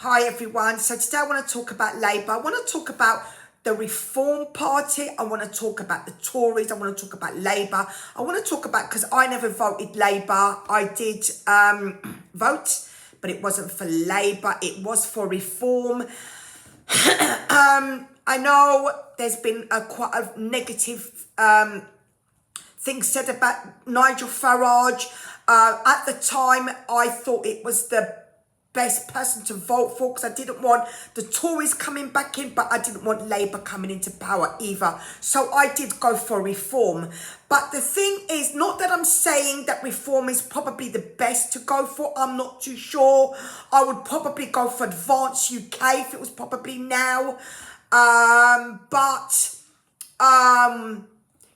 Hi everyone. So today I want to talk about Labour. I want to talk about the Reform Party. I want to talk about the Tories. I want to talk about Labour. I want to talk about, because I never voted Labour. I did vote, but it wasn't for Labour. It was for Reform. I know there's been quite a negative thing said about Nigel Farage. At the time, I thought it was the best person to vote for, because I didn't want the Tories coming back in, but I didn't want Labour coming into power either. So I did go for Reform. But the thing is, not that I'm saying that Reform is probably the best to go for. I'm not too sure. I would probably go for Advance UK if it was probably now.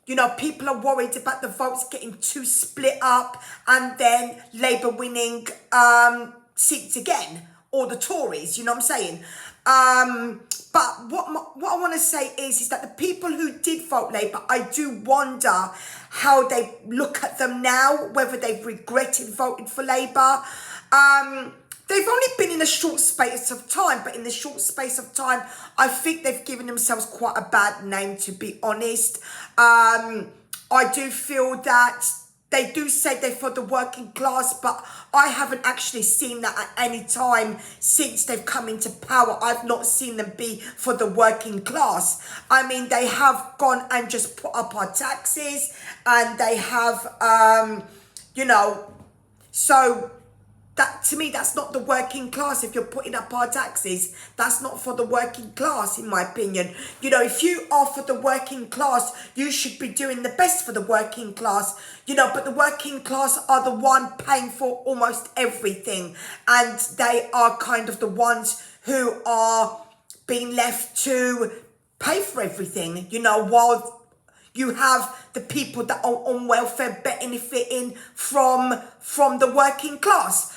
You know, people are worried about the votes getting too split up and then Labour winning seats again, or the Tories, you know what I'm saying? But what I want to say is that the people who did vote Labour, I do wonder how they look at them now, whether they've regretted voting for Labour. They've only been in a short space of time, but in the short space of time, I think they've given themselves quite a bad name, to be honest. I do feel that they do say they're for the working class, but I haven't actually seen that at any time since they've come into power. I've not seen them be for the working class. I mean, they have gone and just put up our taxes, and they have, you know, so that, to me, that's not the working class. If you're putting up our taxes, that's not for the working class, in my opinion. You know, if you are for the working class, you should be doing the best for the working class, you know, but the working class are the one paying for almost everything, and they are kind of the ones who are being left to pay for everything, you know, while you have the people that are on welfare benefiting from the working class.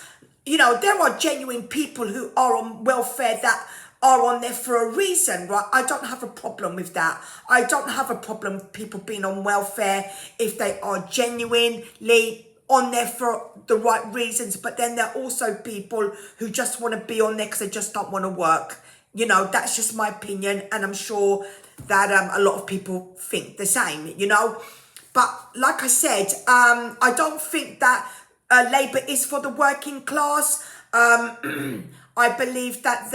You know, there are genuine people who are on welfare that are on there for a reason, right? I don't have a problem with that. I don't have a problem with people being on welfare if they are genuinely on there for the right reasons. But then there are also people who just want to be on there because they just don't want to work. You know, that's just my opinion, and I'm sure that a lot of people think the same, you know. But like I said, I don't think that Labour is for the working class. I believe that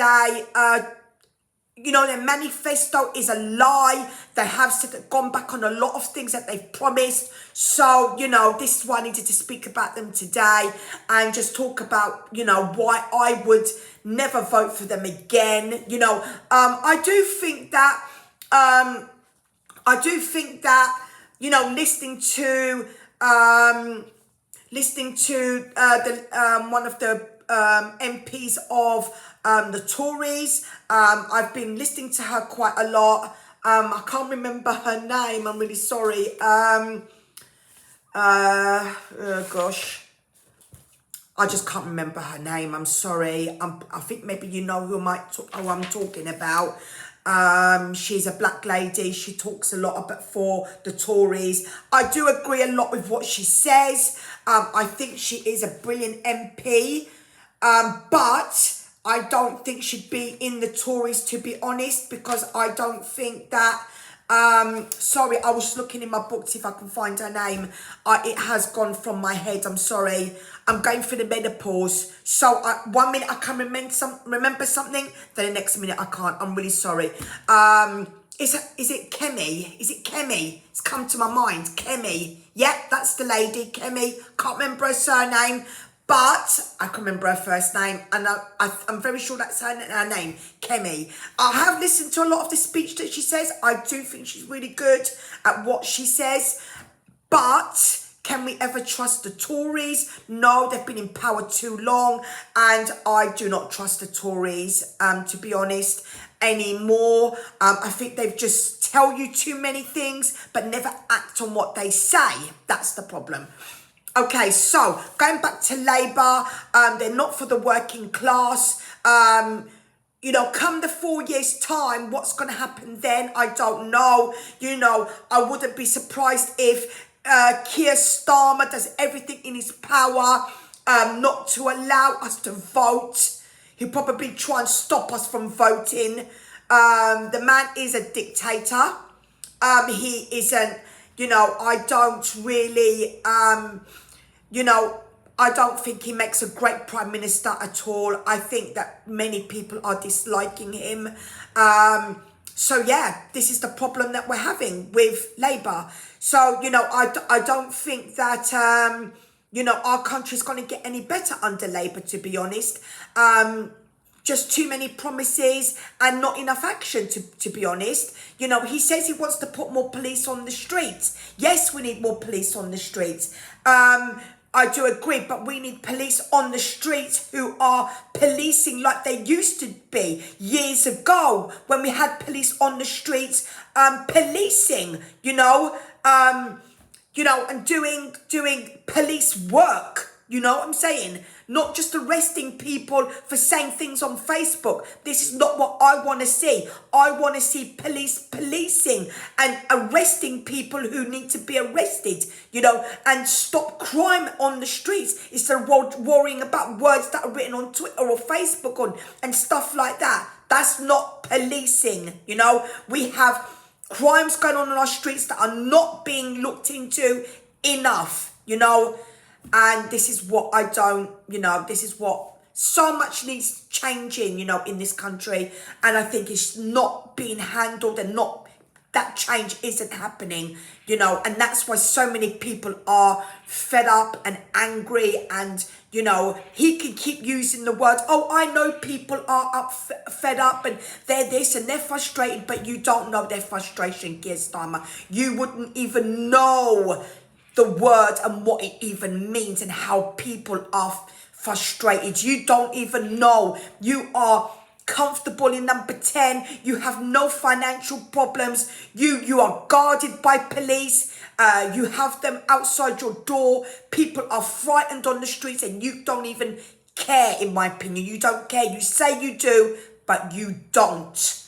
you know, their manifesto is a lie. They have gone back on a lot of things that they've promised. So, you know, this is why I needed to speak about them today and just talk about, you know, why I would never vote for them again. You know, I do think that, you know, listening to the one of the MPs of the Tories. I've been listening to her quite a lot. I can't remember her name. I'm really sorry. Oh gosh. I just can't remember her name. I'm sorry. I think maybe you know who I'm talking about. She's a black lady. She talks a lot about for the Tories. I do agree a lot with what she says. I think she is a brilliant MP. But I don't think she'd be in the Tories, to be honest, because I don't think that, sorry, I was looking in my book to see if I can find her name. It has gone from my head, I'm sorry. I'm going through the menopause. So 1 minute I can remember something, then the next minute I can't. I'm really sorry. Is it Kemi? Is it Kemi? It's come to my mind. Kemi. Yep, that's the lady, Kemi. Can't remember her surname, but I can remember her first name, and I'm very sure that's her name, Kemi. I have listened to a lot of the speech that she says. I do think she's really good at what she says, but can we ever trust the Tories? No, they've been in power too long, and I do not trust the Tories, to be honest, anymore. I think they've just tell you too many things, but never act on what they say. That's the problem. Okay, so going back to Labour, they're not for the working class. You know, come the 4 years' time, what's going to happen then? I don't know. You know, I wouldn't be surprised if Keir Starmer does everything in his power not to allow us to vote. He'll probably try and stop us from voting. The man is a dictator. He isn't, I don't really, I don't think he makes a great prime minister at all. I think that many people are disliking him. So yeah, this is the problem that we're having with Labour. So, I don't think that, our country's going to get any better under Labour, to be honest. Just too many promises and not enough action, to be honest. He says he wants to put more police on the streets. Yes, we need more police on the streets. I do agree, but we need police on the streets who are policing like they used to be years ago, when we had police on the streets policing, and doing police work. You know what I'm saying? Not just arresting people for saying things on Facebook. This is not what I want to see. I want to see police policing and arresting people who need to be arrested, and stop crime on the streets instead of worrying about words that are written on Twitter or Facebook and stuff like that. That's not policing, We have crimes going on in our streets that are not being looked into enough, And this is what this is what so much needs changing, in this country. And I think it's not being handled and that change isn't happening, and that's why so many people are fed up and angry. And, he can keep using the words, oh, I know people are fed up and they're this and they're frustrated, but you don't know their frustration, Keir Starmer. You wouldn't even know the word and what it even means and how people are frustrated. You don't even know. You are comfortable in number 10. You have no financial problems. You are guarded by police. You have them outside your door. People are frightened on the streets and you don't even care, in my opinion. You don't care. You say you do, but you don't.